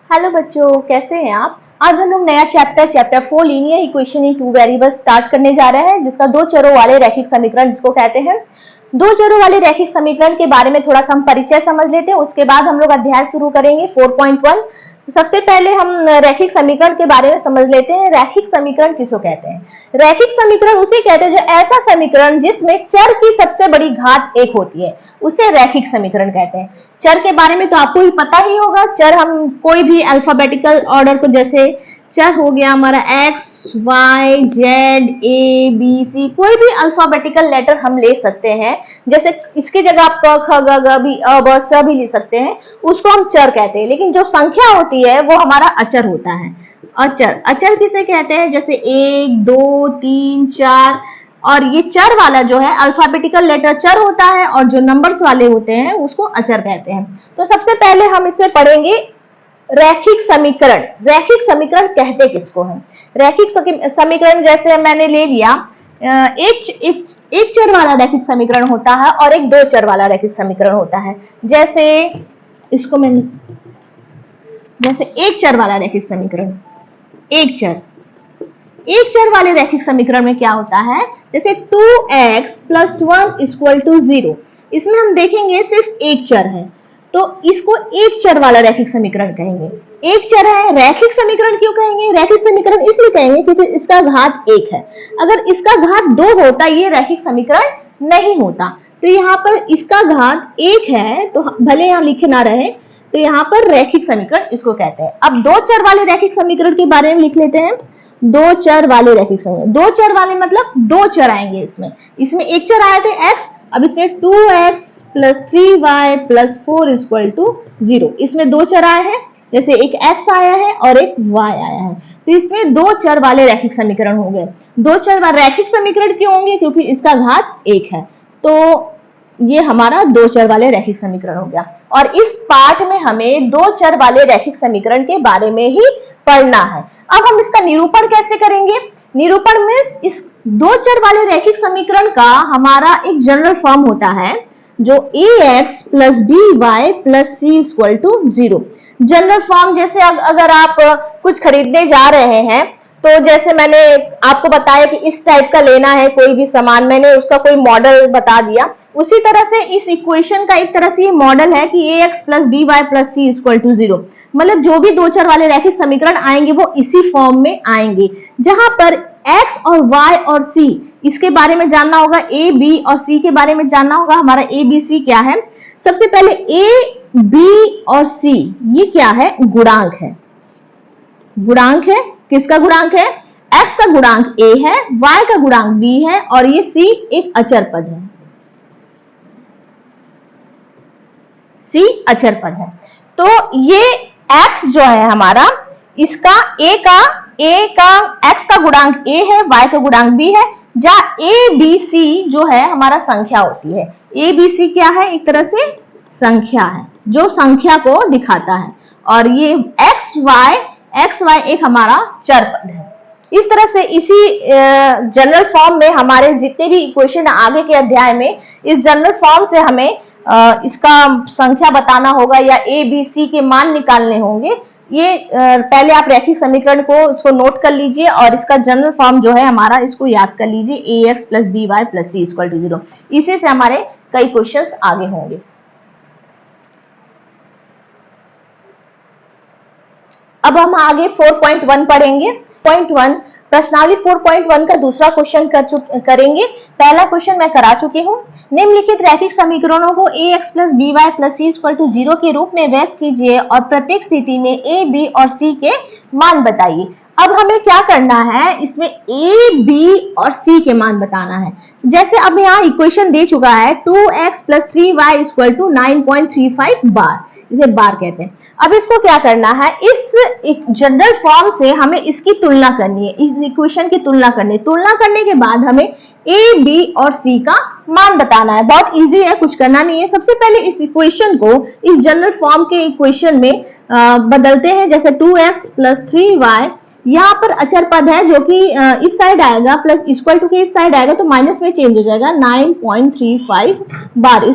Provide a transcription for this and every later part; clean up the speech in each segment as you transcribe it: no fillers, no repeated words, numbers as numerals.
Hello बच्चों, कैसे हैं आप। आज हम लोग नया chapter 4 linear equation in two variables start करने जा रहे हैं, जिसका दो चरों वाले रैखिक समीकरण जिसको कहते हैं। दो चरों वाले रैखिक समीकरण के बारे में थोड़ा सा हम परिचय समझ लेते हैं, उसके बाद हम लोग अध्याय शुरू करेंगे 4.1। सबसे पहले हम रैखिक समीकरण के बारे में समझ लेते हैं। रैखिक समीकरण किसको कहते हैं? रैखिक समीकरण उसे कहते हैं जो ऐसा समीकरण जिसमें चर की सबसे बड़ी घात एक होती है, उसे रैखिक समीकरण कहते हैं। चर के बारे में तो आपको ही पता ही होगा। चर हम कोई भी अल्फाबेटिकल ऑर्डर को, जैसे चर हो गया हमारा X Y Z A B C, कोई भी अल्फाबेटिकल लेटर हम ले सकते हैं। जैसे इसकी जगह आप क ख ग घ भी अ ब स भी ले सकते हैं, उसको हम चर कहते हैं। लेकिन जो संख्या होती है वो हमारा अचर होता है। अचर अचर किसे कहते हैं? जैसे 1 2 3 4, और ये चर वाला जो है अल्फाबेटिकल लेटर चर होता है, और जो नंबर्स वाले होते हैं उसको अचर कहते हैं। तो सबसे पहले हम इसमें पढ़ेंगे रैखिक समीकरण। रैखिक समीकरण कहते किसको हैं? रैखिक समीकरण जैसे मैंने ले लिया, एक चर वाला रैखिक समीकरण होता है और एक दो चर वाला रैखिक समीकरण होता है। जैसे इसको मैंने, जैसे एक चर वाला रैखिक समीकरण, एक चर वाले रैखिक समीकरण में क्या होता है? जैसे 2x + 1 = 0, इसमें हम देखेंगे सिर्फ एक चर है, तो इसको एक चर वाला रैखिक समीकरण कहेंगे। एक चर है, रैखिक समीकरण क्यों कहेंगे? रैखिक समीकरण इसलिए कहेंगे क्योंकि इसका घात एक है। अगर इसका घात 2 होता ये रैखिक समीकरण नहीं होता। तो यहाँ पर इसका घात एक है, तो भले यहाँ लिखे ना रहे, तो यहाँ पर रैखिक समीकरण इसको कहते हैं। अब दो चर वाले रैखिक समीकरण के बारे में लिख लेते हैं। दो चर वाले रैखिक समीकरण, दो चर वाले मतलब दो चर आएंगे इसमें एक चर आए थे x, अब इसमें 2x + 3y + 4 = 0, इसमें दो चर आए हैं। जैसे एक x आया है और एक y आया है, तो इसमें दो चर वाले रैखिक समीकरण हो गए। दो चर वाले रैखिक समीकरण क्यों होंगे? क्योंकि इसका घात एक है। तो ये हमारा दो चर वाले रैखिक समीकरण हो गया। और इस पाठ में हमें दो चर वाले रैखिक समीकरण के बारे में ही पढ़ना है। अब हम इसका निरूपण कैसे करेंगे? निरूपण में इस दो चर वाले रैखिक समीकरण का हमारा एक जनरल फॉर्म होता है, जो ax + by + c = 0। General form, जैसे अगर आप कुछ खरीदने जा रहे हैं, तो जैसे मैंने आपको बताया कि इस टाइप का लेना है कोई भी सामान, मैंने उसका कोई मॉडल बता दिया। उसी तरह से इस इक्वेशन का एक तरह से ये मॉडल है कि ax + by + c = 0। मतलब जो भी दो चर वाले रैखिक समीकरण आएंगे वो इसी फॉर्म में आएंगे, जहां पर x और y और c, इसके बारे में जानना होगा। a b और c के बारे में जानना होगा। हमारा a b c क्या है? सबसे पहले a b और c ये क्या है? गुणांक है। गुणांक है, किसका गुणांक है? x का गुणांक a है, y का गुणांक b है, और ये c एक अचर पद है। c अचर पद है। तो ये x जो है हमारा, इसका a का x का गुणांक a है, y का गुणांक b है। जहां a b c जो है हमारा संख्या होती है। a b c क्या है? एक तरह से संख्या है, जो संख्या को दिखाता है। और ये x y एक हमारा चर पद है। इस तरह से इसी जनरल फॉर्म में हमारे जितने भी इक्वेशन आगे के अध्याय में, इस जनरल फॉर्म से हमें इसका संख्या बताना होगा या a b c के मान निकालने होंगे। ये पहले आप रैखिक समीकरण को इसको नोट कर लीजिए, और इसका जनरल फॉर्म जो है हमारा, इसको याद कर लीजिए, ax + by + c = 0। इसी से हमारे कई क्वेश्चंस आगे होंगे। अब हम आगे 4.1 पढ़ेंगे। 4.1 प्रश्नावली 4.1 का दूसरा क्वेश्चन करेंगे। पहला क्वेश्चन मैं करा चुकी हूँ। निम्नलिखित रैखिक समीकरणों को ax + by + c = 0 के रूप में व्यक्त कीजिए और प्रत्येक स्थिति में a, b और c के मान बताइए। अब हमें क्या करना है? इसमें a, b और c के मान बताना है। जैसे अब यहाँ इक्वेशन दे चुका है 2x + 3y = 9.35 बार, इसे बार कहते हैं। अब इसको क्या करना है? इस जनरल फॉर्म से हमें इसकी तुलना करनी है, इस इक्वेशन की तुलना करनी है। तुलना करने के बाद हमें a, b और c का मान बताना है। बहुत इजी है, कुछ करना नहीं है। सबसे पहले इस इक्वेशन को इस जनरल फॉर्म के इक्वेशन में बदलते हैं। जैसे 2x + 3y, यहाँ पर अचर पद है जो कि इस साइड आएगा, प्लस इक्वल टू के इस साइड आएगा, तो माइनस में चेंज हो जाएगा। 9.35 बार =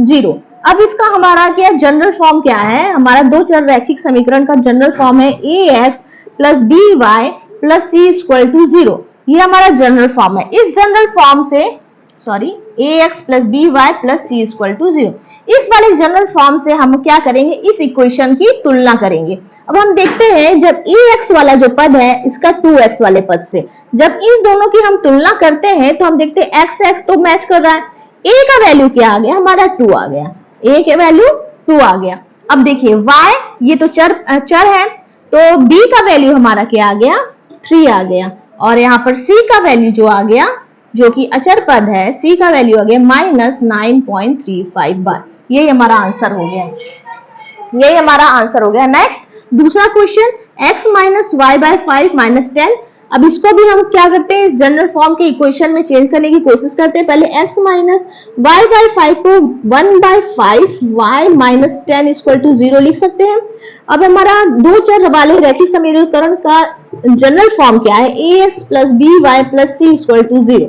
0। अब इसका हमारा क्या जनरल फॉर्म क्या है, हमारा दो चर रैखिक समीकरण का जनरल फॉर्म है ax plus B Y plus C equal to 0। ये हमारा जनरल फॉर्म है। इस जनरल फॉर्म से ax plus B Y plus C equal to 0, इस वाले जनरल फॉर्म से हम क्या करेंगे, इस इक्वेशन की तुलना करेंगे। अब हम देखते हैं जब ax वाला जो पद है इसका 2x वाले पद से, जब इन दोनों की हम तुलना करते हैं तो हम देखते हैं x तो मैच कर रहा है, a का वैल्यू क्या आ गया, हमारा 2 आ गया, a के वैल्यू 2 आ गया। अब देखिए y ये तो चर है, तो b का वैल्यू हमारा क्या आ गया, 3 आ गया, और यहाँ पर c का वैल्यू जो आ गया, जो कि अचर पद है, c का वैल्यू आ गया -9.35 बार। यही हमारा आंसर हो गया, यही हमारा आंसर हो गया। नेक्स्ट दूसरा question, x minus Y by 5 minus 10। अब इसको भी हम क्या करते हैं, इस जनरल फॉर्म के इक्वेशन में चेंज करने की कोशिश करते हैं। पहले x माइनस वाई बाय 5 को 1/5 y माइनस 10 इक्वल टू 0 लिख सकते हैं। अब हमारा दो चर वाले रैखिक समीकरण का जनरल फॉर्म क्या है, ax plus B Y plus C equal to 0।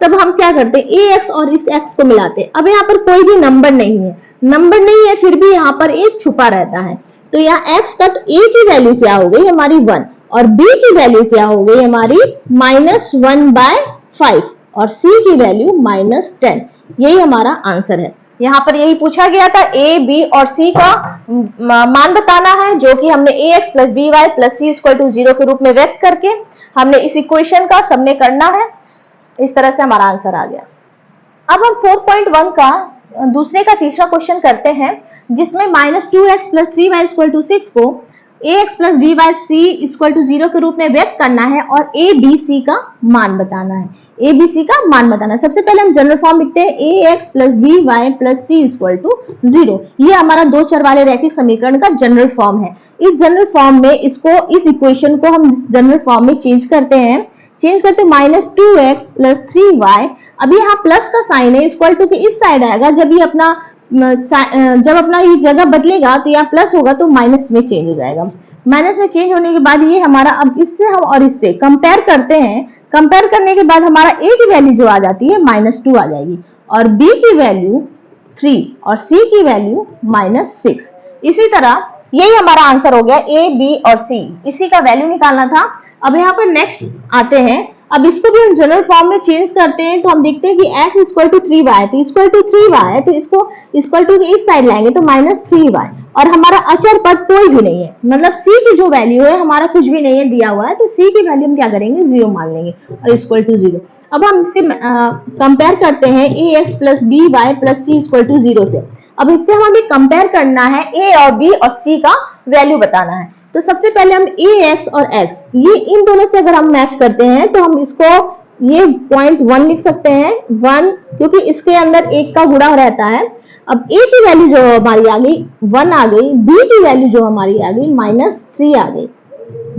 तब हम क्या करते हैं, ax और इस x को मिलाते हैं। अब यहाँ पर कोई भी नंबर नहीं है, फिर भी यहाँ पर एक छुपा रहता है, तो यहाँ x का तो a की वैल्यू क्या हो गई हमारी 1, और b की वैल्यू क्या हो गई हमारी -1/5, और c की वैल्यू -10। यही हमारा आंसर है। यहाँ पर यही पूछा गया था, a, b और c का मान बताना है, जो कि हमने ax plus B Y plus C equal to 0 के रूप में व्यक्त करके हमने इस इक्वेशन का सबने करना है। इस तरह से हमारा आंसर आ गया। अब हम 4.1 का दूसरे का तीसरा क्वेश्चन करते हैं, जिसमें -2x plus 3y equal to 6 को ax plus B Y C equal to 0 के रूप में व्यक्त करना है और a b c का मान बताना है। a b c का मान बताना है। सबसे पहले हम जनरल फॉर्म लिखते हैं ax plus B Y plus C equal to 0। ये हमारा दो चर वाले रैखिक समीकरण का जनरल फॉर्म है। इस जनरल फॉर्म में इसको, इस इक्वेशन को हम जनरल फॉर्म में चेंज करते हैं, -2x प्लस 3y। अभी यहाँ प्लस का साइन है, इक्वल टू के इस साइड आएगा, जब अपना ये जगह बदलेगा तो यहाँ प्लस होगा तो माइनस में चेंज हो जाएगा। माइनस में चेंज होने के बाद ये हमारा, अब इससे हम और इससे कंपेयर करते हैं, कंपेयर करने के बाद हमारा a की वैल्यू जो आ जाती है -2 आ जाएगी, और b की वैल्यू 3 और c की वैल्यू -6। इसी तरह यही हमारा आंसर हो गया, a, b और c, इसी का वैल्यू निकालना था। अब यहाँ पर नेक्स्ट आते हैं, अब इसको भी हम जनरल फॉर्म में चेंज करते हैं, तो हम देखते हैं कि x इक्वल टू 3y, तो इक्वल टू 3y है, तो इसको इक्वल टू इस साइड लाएंगे तो -3y, और हमारा अचर पद कोई भी नहीं है, मतलब c की जो वैल्यू है हमारा कुछ भी नहीं है दिया हुआ है, तो c की वैल्यू हम क्या करेंगे, 0 मान लेंगे और इक्वल टू 0। अब हम इससे कंपेयर करते हैं ax plus B Y plus C equal to 0 से। अब इससे हमें कंपेयर करना है a और b और c का वैल्यू बताना है। तो सबसे पहले हम ax और x, ये इन दोनों से अगर हम मैच करते हैं तो हम इसको ये 0.1 लिख सकते हैं, 1, क्योंकि इसके अंदर एक का गुणा रहता है। अब a की वैल्यू जो हमारी आ गई 1 आ गई, b की वैल्यू जो हमारी आ गई -3 आ गई,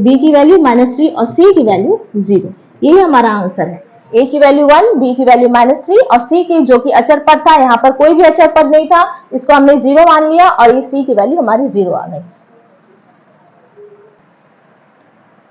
b की वैल्यू -3 और c की वैल्यू 0। यही हमारा आंसर है। a की वैल्यू 1, b की वैल्यू -3 और c की, जो कि अचर पद था, यहाँ पर कोई भी अचर पद नहीं था, इसको हमने 0 मान लिया और ये c की वैल्यू हमारी 0 आ गई।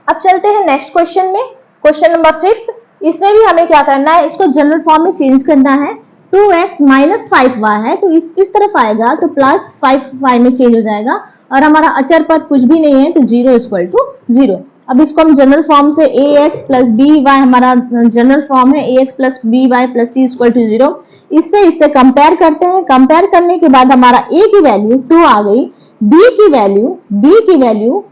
अब चलते हैं नेक्स्ट क्वेश्चन में, क्वेश्चन नंबर 5। इसमें भी हमें क्या करना है, इसको जनरल फॉर्म में चेंज करना है। 2x माइनस 5y है, तो इस तरफ आएगा तो प्लस 5y में चेंज हो जाएगा, और हमारा अचर पद कुछ भी नहीं है तो 0 इक्वल टू 0। अब इसको हम जनरल फॉर्म से ax प्लस बी वाई, हमारा जनरल फॉर्म है ax plus B Y plus C equal to 0। इससे कंपेयर करते हैं, कंपेयर करने के बाद हमारा a की वैल्यू 2 आ गई, b की वैल्यू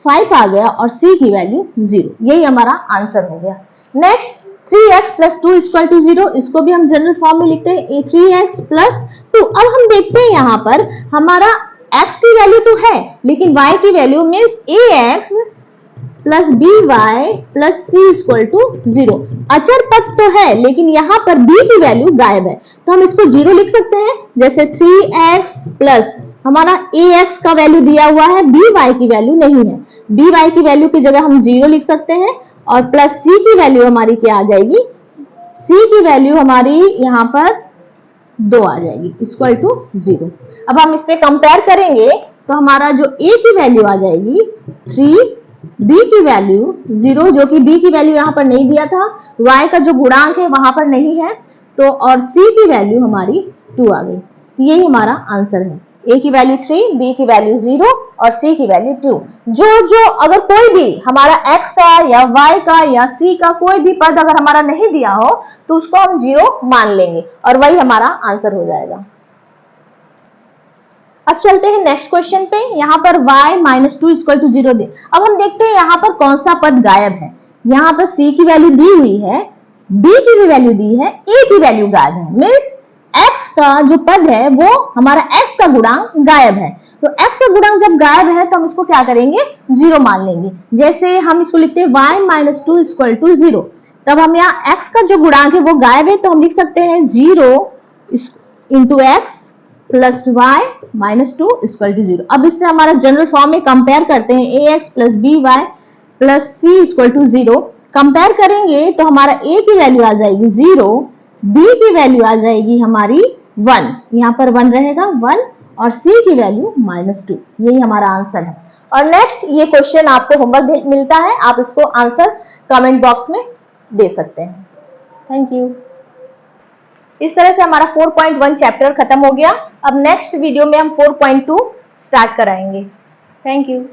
5 आ गया और c की वैल्यू 0। यही हमारा आंसर हो गया। Next 3x plus 2 equal to 0, इसको भी हम जनरल फॉर्म में लिखते हैं 3x प्लस 2। अब हम देखते हैं यहाँ पर हमारा x की वैल्यू तो है, लेकिन y की value means ax plus B Y plus C equal to 0। अचर पद तो है, लेकिन यहाँ पर b की वैल्यू गायब है, तो हम इसको 0 लिख सकते हैं। जैसे 3x प्लस हमारा ax का वैल्यू दिया हुआ है, by की वैल्यू नहीं है, by की वैल्यू की जगह हम 0 लिख सकते हैं, और प्लस c की वैल्यू हमारी क्या आ जाएगी, c की वैल्यू हमारी यहाँ पर 2 आ जाएगी इक्वल टू 0। अब हम इससे कंपेयर करेंगे तो हमारा जो a की वैल्यू आ जाएगी 3, b की वैल्यू 0, जो कि b की वैल्यू यहाँ पर नहीं दिया था, y का जो गुणांक है वहां पर नहीं है, तो और c की वैल्यू हमारी 2 आ गई। तो यही हमारा आंसर है। A की वैल्यू 3, B की वैल्यू 0 और C की वैल्यू 2। जो अगर कोई भी हमारा x का या y का या c का कोई भी पद अगर हमारा नहीं दिया हो तो उसको हम 0 मान लेंगे और वही हमारा आंसर हो जाएगा। अब चलते हैं नेक्स्ट क्वेश्चन पे। यहाँ पर y माइनस 2 इक्वल टू 0 दे। अब हम देखते हैं यहाँ पर कौन सा पद गायब है। यहाँ पर c की वैल्यू दी हुई है, b की भी वैल्यू दी है, a की वैल्यू गायब है। मीन्स x का जो पद है वो हमारा x का गुणांक गायब है। तो x का गुणांक जब गायब है तो हम इसको क्या करेंगे, 0 मान लेंगे। जैसे हम इसको लिखते हैं y माइनस 2 इक्वल टू 0। तब हम यहाँ x का जो गुणांक है वो गायब है तो हम लिख सकते हैं 0 into X plus Y minus 2 equal to 0। अब इससे हमारा जनरल फॉर्म में कंपेयर करते हैं, A X plus B Y plus C equal to 0। Compare करेंगे तो हमारा a की वैल्यू आ जाएगी 0, b की वैल्यू आ जाएगी हमारी 1, यहाँ पर 1 रहेगा 1, और c की वैल्यू माइनस 2। यही हमारा आंसर है। और नेक्स्ट ये क्वेश्चन आपको होमवर्क मिलता है, आप इसको आंसर कमेंट बॉक्स में दे सकते हैं। Thank you. इस तरह से हमारा 4.1 चैप्टर खत्म हो गया। अब नेक्स्ट वीडियो में हम 4.2 स्टार्ट कराएंगे। Thank you.